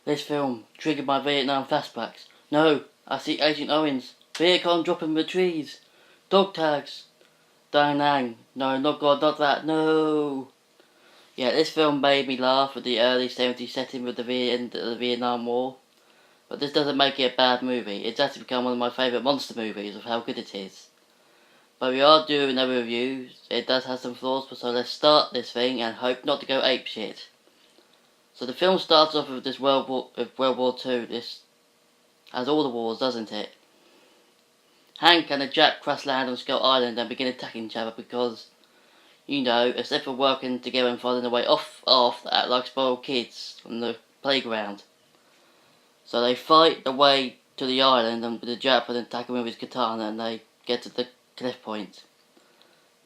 This film triggered my Vietnam flashbacks. No, I see Agent Owens. Vietcong dropping the trees. Dog tags. Da Nang. No, not God, not that. No. Yeah, this film made me laugh at the early 70s setting with the end of the Vietnam War. But this doesn't make it a bad movie. It's actually become one of my favourite monster movies of how good it is. But we are doing a review. It does have some flaws, so let's start this thing and hope not to go apeshit. So the film starts off with this World War II. This has all the wars, doesn't it? Hank and a Jap crash land on Skull Island and begin attacking each other because, you know, instead of working together and finding a way off, they act like spoiled kids on the playground. So they fight their way to the island and the Jap and attack him with his katana and they get to the cliff point.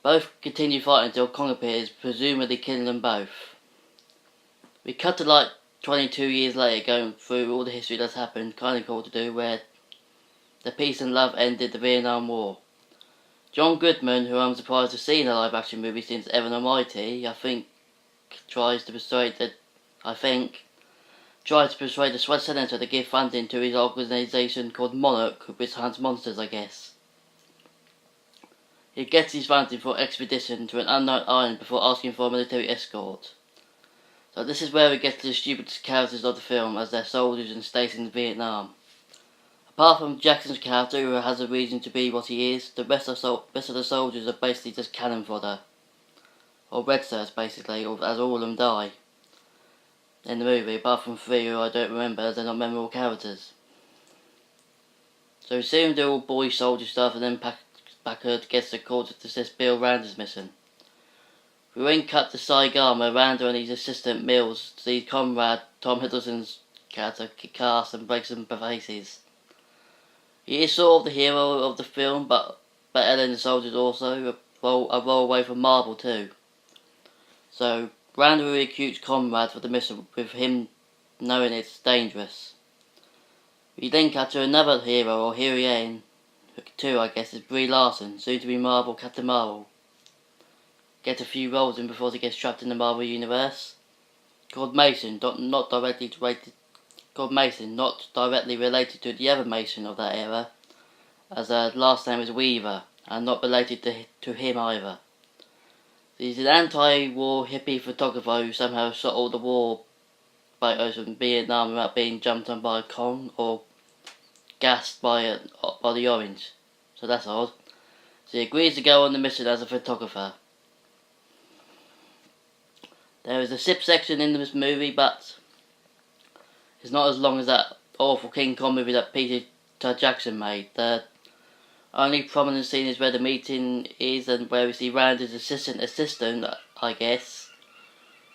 Both continue fighting until Kong appears, presumably killing them both. We cut to like 22 years later going through all the history that's happened, kind of cool to do, where the peace and love ended the Vietnam War. John Goodman, who I'm surprised to see in a live action movie since Evan Almighty, tries to persuade the Swiss Senator to give funding to his organisation called Monarch, which hunts monsters, I guess. He gets his funding for an expedition to an unknown island before asking for a military escort. So this is where we get to the stupidest characters of the film as they're soldiers and stationed in Vietnam. Apart from Jackson's character, who has a reason to be what he is, the rest of the soldiers are basically just cannon fodder. Or red shirts, basically, as all of them die in the movie, apart from 3 who I don't remember as they're not memorable characters. So we soon do all boy soldier stuff and then Packard gets the call to assist Bill Rander's mission. We then cut to Saigon where Rander and his assistant Mills see comrade Tom Hiddleston's character kick ass and break some faces. He is sort of the hero of the film, but better than the soldiers also, a roll away from Marvel too. So Rander recruits comrade for the mission with him knowing it's dangerous. We then cut to another hero or heroine, too I guess, is Brie Larson, soon to be Marvel Captain Marvel. Get a few roles in before he gets trapped in the Marvel Universe. Called Mason, not directly related to the other Mason of that era, as her last name is Weaver, and not related to him either. He's an anti-war hippie photographer who somehow shot all the war photos from Vietnam without being jumped on by a Kong or gassed by the Orange. So that's odd. So he agrees to go on the mission as a photographer. There is a sip section in this movie, but it's not as long as that awful King Kong movie that Peter Jackson made. The only prominent scene is where the meeting is and where we see Randy's assistant, I guess,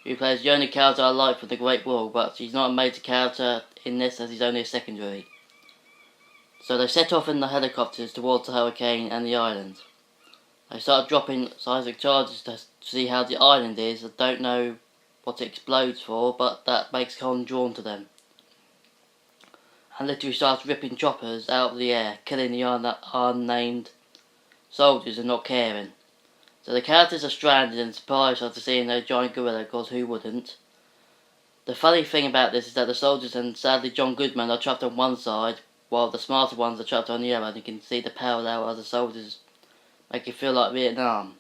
who plays the only character I like from The Great Wall, but he's not a major character in this as he's only a secondary. So they set off in the helicopters towards the hurricane and the island. They start dropping seismic charges to see how the island is. I don't know what it explodes for, but that makes Kong drawn to them. And literally starts ripping choppers out of the air, killing the unnamed soldiers and not caring. So the characters are stranded and surprised after seeing their giant gorilla, because who wouldn't? The funny thing about this is that the soldiers and sadly John Goodman are trapped on one side, while the smarter ones are trapped on the other, and you can see the parallel as the soldiers make it feel like Vietnam.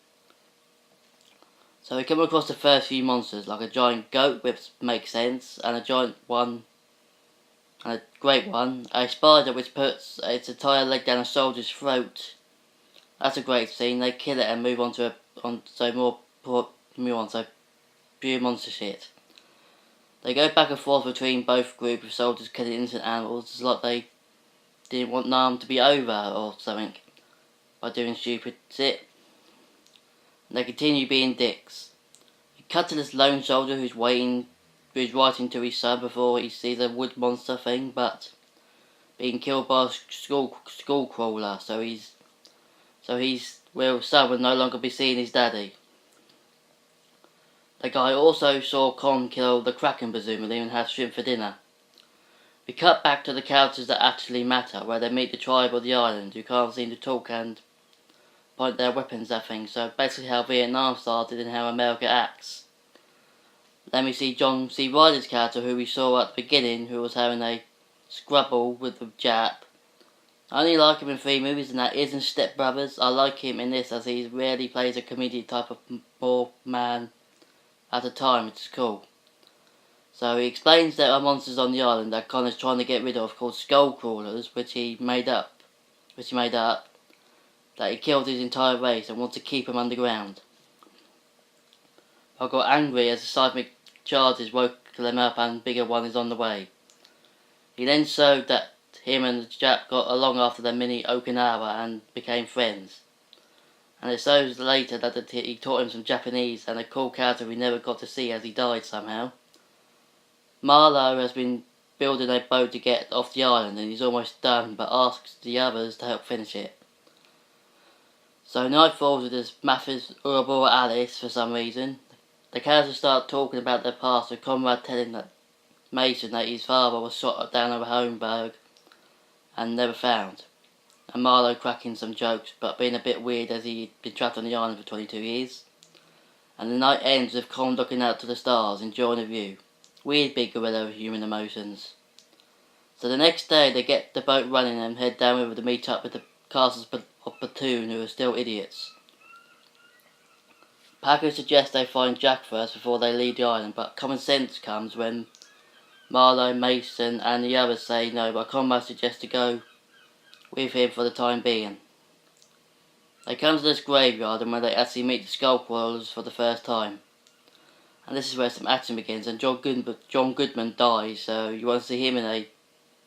So we come across the first few monsters, like a giant goat, which makes sense, and a giant one, and a great one, a spider which puts its entire leg down a soldier's throat. That's a great scene. They kill it and move on to pure monster shit. They go back and forth between both groups of soldiers killing innocent animals. It's like they didn't want Nam to be over or something by doing stupid shit. And they continue being dicks. You cut to this lone soldier who's writing to his son before he sees a wood monster thing, but being killed by a school crawler, so his son will no longer be seeing his daddy. The guy also saw Kong kill the Kraken presumably and have shrimp for dinner. We cut back to the characters that actually matter, where they meet the tribe of the island, who can't seem to talk and point their weapons at things, so basically how Vietnam started and how America acts. Then we see John C. Reilly's character, who we saw at the beginning, who was having a scrabble with the Jap. I only like him in 3 movies, and that is in Step Brothers. I like him in this as he rarely plays a comedic type of poor man at the time, which is cool. So he explains there are monsters on the island that Connor's trying to get rid of called skull crawlers, which he made up, that he killed his entire race and wants to keep them underground. I got angry as the seismic charges woke them up and bigger one is on the way. He then showed that him and the Jap got along after their mini Okinawa and became friends. And it shows later that he taught him some Japanese and a cool character we never got to see as he died somehow. Marlowe has been building a boat to get off the island and he's almost done, but asks the others to help finish it. So night falls with this Mathis Urabora Alice for some reason. The characters start talking about their past, with Conrad telling Mason that his father was shot down over Hohenberg and never found. And Marlowe cracking some jokes, but being a bit weird as he'd been trapped on the island for 22 years. And the night ends with Con looking out to the stars, enjoying the view. Weird big gorilla with human emotions. So the next day they get the boat running and head down river to meet up with the castles of Platoon, who are still idiots. Packer suggests they find Jack first before they leave the island, but common sense comes when Marlowe, Mason and the others say no, but Conrad suggests to go with him for the time being. They come to this graveyard and where they actually meet the skull crawlers for the first time. And this is where some action begins, and John Goodman dies, so you won't see him in a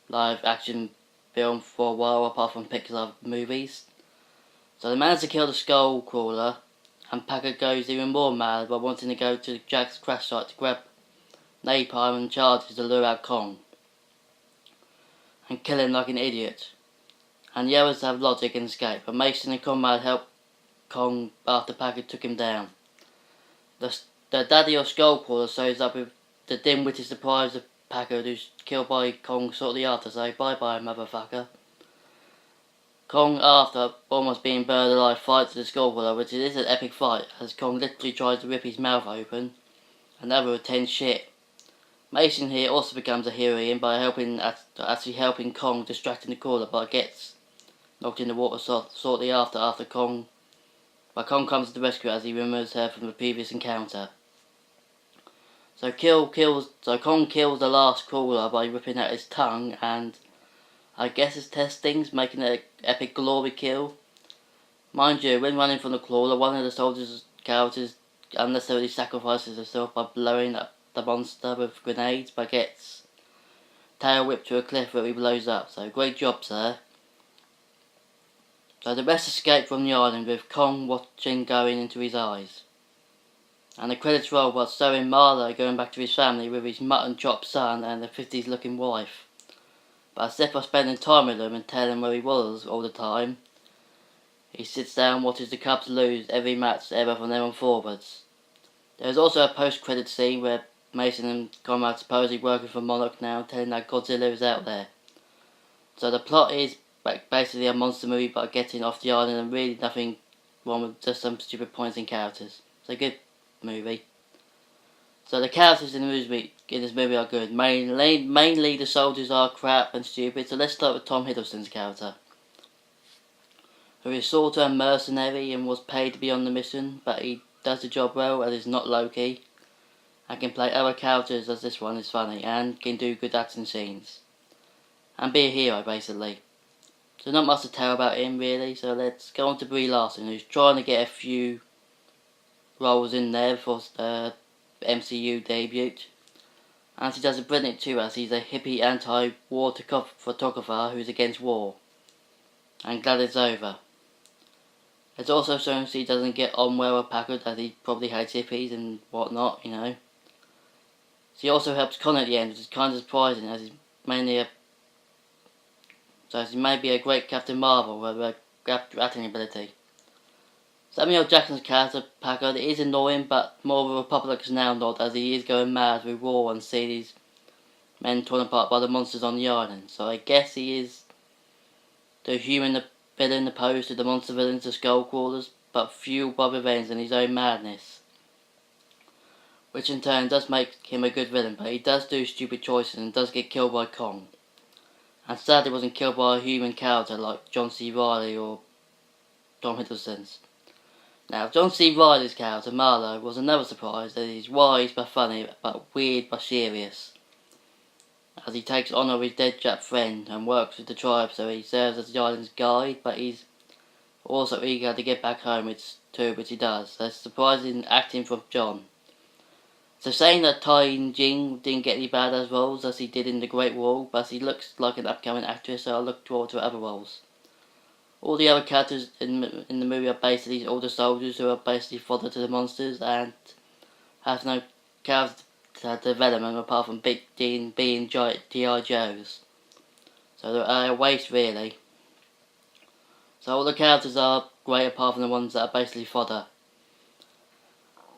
live action film for a while apart from Pixar movies. So they manage to kill the skull crawler, and Packer goes even more mad by wanting to go to Jack's crash site to grab napalm and charges to lure out Kong and kill him like an idiot. And the others have logic and escape, but Mason and Conrad help Kong after Packer took him down. The daddy of Skullcrawler shows up with the dim-witted surprise of Packer, who's killed by Kong shortly after, so bye-bye motherfucker. Kong, after almost being burned alive, fights the Skullcrawler, which is an epic fight, as Kong literally tries to rip his mouth open, and the other attends shit. Mason here also becomes a hero by actually helping Kong distracting the crawler, but gets knocked in the water shortly after Kong. But Kong comes to the rescue as he removes her from the previous encounter. So Kong kills the last crawler by ripping out his tongue and I guess his testings, making it an epic glory kill. Mind you, when running from the crawler, one of the soldiers' characters unnecessarily sacrifices herself by blowing up the monster with grenades, but gets tail whipped to a cliff where he blows up. So great job, sir. So the rest escape from the island with Kong watching going into his eyes. And the credits roll while showing Marlowe going back to his family with his mutton chopped son and a 50s looking wife. But instead of spending time with them and telling him where he was all the time, he sits down and watches the Cubs lose every match ever from then on forwards. There is also a post-credit scene where Mason and Conrad supposedly working for Monarch now, telling that Godzilla is out there. So the plot is basically a monster movie but getting off the island and really nothing wrong with just some stupid points in characters. It's a good movie. So the characters in this movie are good. Mainly the soldiers are crap and stupid, so let's start with Tom Hiddleston's character, who is sort of a mercenary and was paid to be on the mission, but he does the job well and is not low-key, and can play other characters as this one is funny, and can do good action scenes, and be a hero basically. So not much to tell about him really, so let's go on to Brie Larson, who's trying to get a few roles in there before MCU debut, and she does it brilliant too, as he's a hippie anti-war photographer who's against war, and glad it's over. It's also shown she doesn't get on well with Packard, as he probably hates hippies and whatnot, you know. She also helps Con at the end, which is kind of surprising, as he's mainly she may be a great Captain Marvel with a acting ability. Samuel Jackson's character, Packard, is annoying, but more of a Republicans now nod, as he is going mad with war and seeing his men torn apart by the monsters on the island. So I guess he is the human villain opposed to the monster villains, the skull crawlers, but fueled by revenge and his own madness. which in turn does make him a good villain, but he does do stupid choices and does get killed by Kong. And sadly wasn't killed by a human character like John C. Reilly or Tom Hiddleston's. Now, John C. Reilly's character, Marlowe, was another surprise, as he's wise but funny, but weird but serious. As he takes honour of his dead Jap friend and works with the tribe, so he serves as the island's guide, but he's also eager to get back home, which he does. There's surprising acting from John. So saying that Tai Jing didn't get any badass roles as he did in The Great Wall, but he looks like an upcoming actress, so I look forward to other roles. All the other characters in the movie are basically older soldiers who are basically fodder to the monsters and have no character development apart from being giant G.I. Joes. So they're a waste really. So all the characters are great apart from the ones that are basically fodder.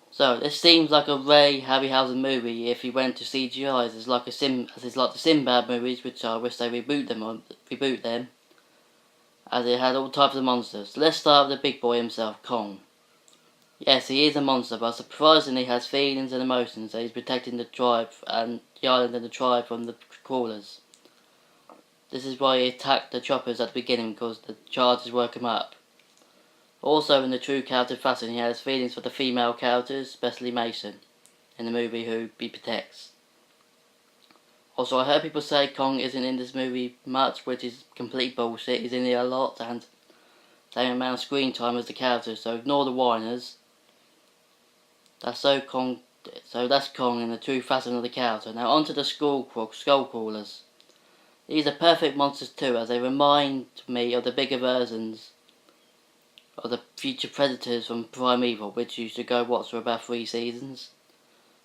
So this seems like a Ray Harryhausen movie if he went to CGI, as it's like the Sinbad movies, which I wish they reboot them, as it had all types of monsters. So let's start with the big boy himself, Kong. Yes, he is a monster, but surprisingly has feelings and emotions, and he's protecting the tribe and the island and the tribe from the crawlers. This is why he attacked the choppers at the beginning, because the charges woke him up. Also, in the true character fashion, he has feelings for the female characters, especially Mason, in the movie who he protects. Also, I heard people say Kong isn't in this movie much, which is complete bullshit. He's in it a lot and same amount of screen time as the characters, so ignore the whiners. That's Kong in the true fashion of the character. Now onto the skull crawlers. These are perfect monsters too, as they remind me of the bigger versions of the future predators from Primeval, which used to go for about 3 seasons.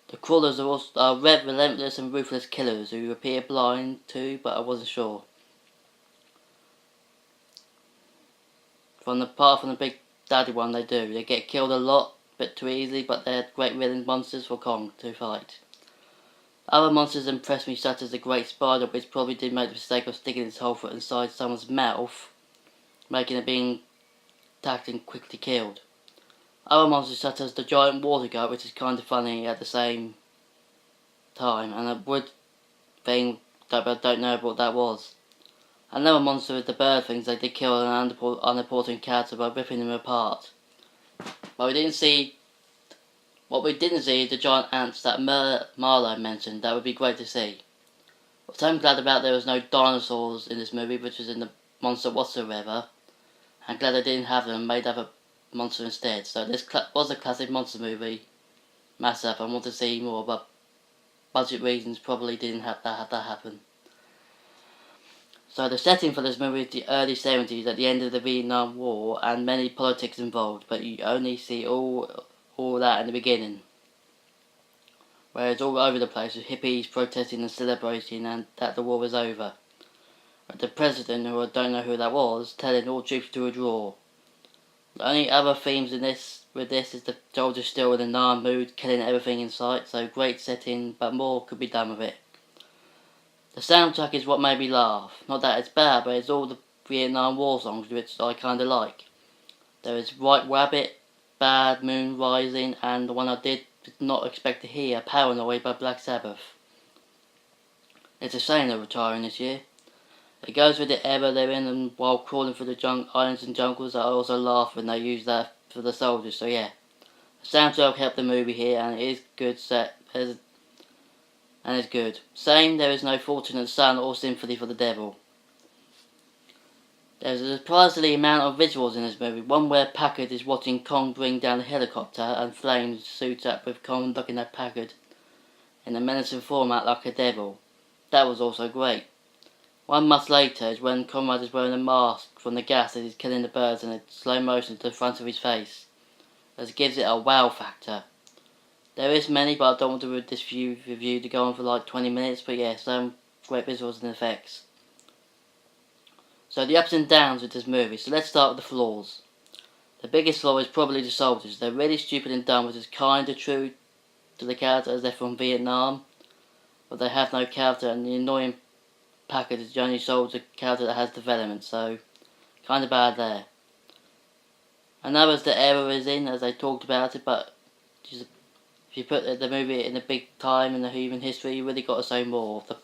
The crawlers are relentless and ruthless killers who appear blind too, but I wasn't sure. From the big daddy one they do. They get killed a lot, a bit too easily, but they're great villain monsters for Kong to fight. Other monsters impressed me, such as the Great Spider, which probably did make the mistake of sticking its whole foot inside someone's mouth, making it being attacked and quickly killed. Other monsters such as the giant water goat, which is kind of funny at the same time, and a wood thing that I don't know what that was. Another monster is the bird things. They did kill an unimportant character by ripping them apart. But what we didn't see is the giant ants that Marlowe mentioned. That would be great to see. But I'm glad about there was no dinosaurs in this movie, which was in the monster whatsoever. I'm glad they didn't have them and made up a monster instead. So this was a classic monster movie mess-up. I want to see more, but budget reasons probably didn't have that happen. So the setting for this movie is the early 70s, at the end of the Vietnam War, and many politics involved, but you only see all that in the beginning. Where it's all over the place, with hippies protesting and celebrating and that the war is over. But the president, who I don't know who that was, telling all troops to withdraw. The only other themes with this is the soldiers still in a Nam mood, killing everything in sight, so great setting, but more could be done with it. The soundtrack is what made me laugh. Not that it's bad, but it's all the Vietnam War songs, which I kinda like. There is White Rabbit, Bad Moon Rising, and the one I did not expect to hear, Paranoid by Black Sabbath. It's a shame they're retiring this year. It goes with the era they're in, and while crawling through the islands and jungles, I also laugh when they use that for the soldiers, so yeah. The soundtrack helped the movie here, and it is good and is good. Same, there is no Fortunate Son or Sympathy for the Devil. There's a surprisingly amount of visuals in this movie. One where Packard is watching Kong bring down a helicopter and Flames suits up with Kong looking at Packard in a menacing format like a devil. That was also great. 1 month later is when Conrad is wearing a mask from the gas that is killing the birds in a slow motion to the front of his face. This gives it a wow factor. There is many, but I don't want to read this review to go on for like 20 minutes, but yeah, some great visuals and effects. So the ups and downs with this movie. So let's start with the flaws. The biggest flaw is probably the soldiers. They're really stupid and dumb, which is kinda true to the character as they're from Vietnam, but they have no character, and the annoying Packard is the only soldier character that has development, so kinda bad there. Another is the era is in, as they talked about it, but if you put the movie in a big time in the human history, you really got to say more of the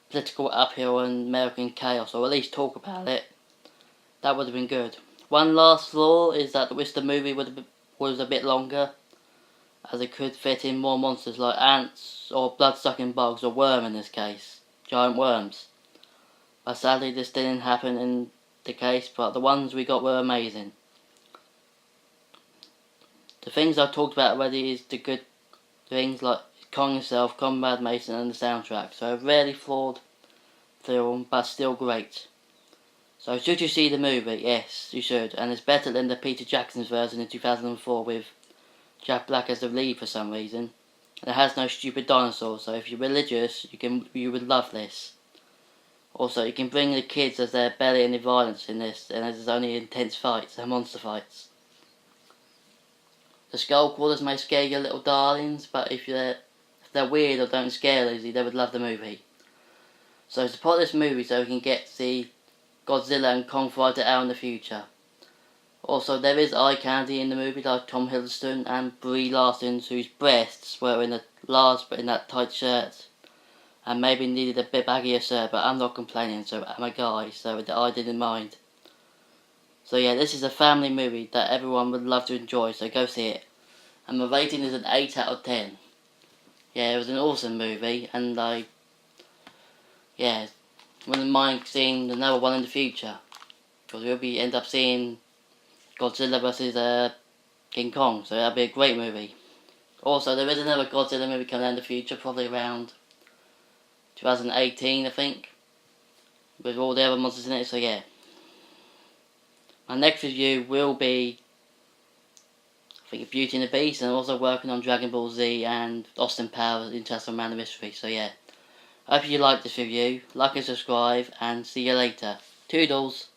political uphill and American chaos, or at least talk about it. That would have been good. One last flaw is that I wish the movie was a bit longer, as it could fit in more monsters like ants or blood-sucking bugs, or worm in this case, giant worms. But sadly this didn't happen in the case, but the ones we got were amazing. The things I've talked about already is the good things like Kong himself, Conrad Mason and the soundtrack. So a rarely flawed film, but still great. So should you see the movie? Yes, you should. And it's better than the Peter Jackson's version in 2004 with Jack Black as the lead for some reason. And it has no stupid dinosaurs, so if you're religious, you would love this. Also, you can bring the kids as there's barely any violence in this, and there's only intense fights and monster fights. The skull crawlers may scare your little darlings, but if they're weird or don't scare easily, they would love the movie. So support this movie so we can get to see Godzilla and Kong fight it out in the future. Also, there is eye candy in the movie, like Tom Hiddleston and Brie Larson, whose breasts were in that tight shirt, and maybe needed a bit baggier shirt, but I'm not complaining, so I'm a guy, so I didn't mind. So yeah, this is a family movie that everyone would love to enjoy, so go see it. And my rating is an 8 out of 10. Yeah, it was an awesome movie, and wouldn't mind seeing another one in the future, because we'll end up seeing Godzilla vs King Kong, so that'll be a great movie. Also, there is another Godzilla movie coming out in the future, probably around 2018, I think, with all the other monsters in it, so yeah. My next review will be, I think, Beauty and the Beast, and I'm also working on Dragon Ball Z and Austin Powers International Man of Mystery, so yeah. I hope you liked this review, like and subscribe, and see you later. Toodles!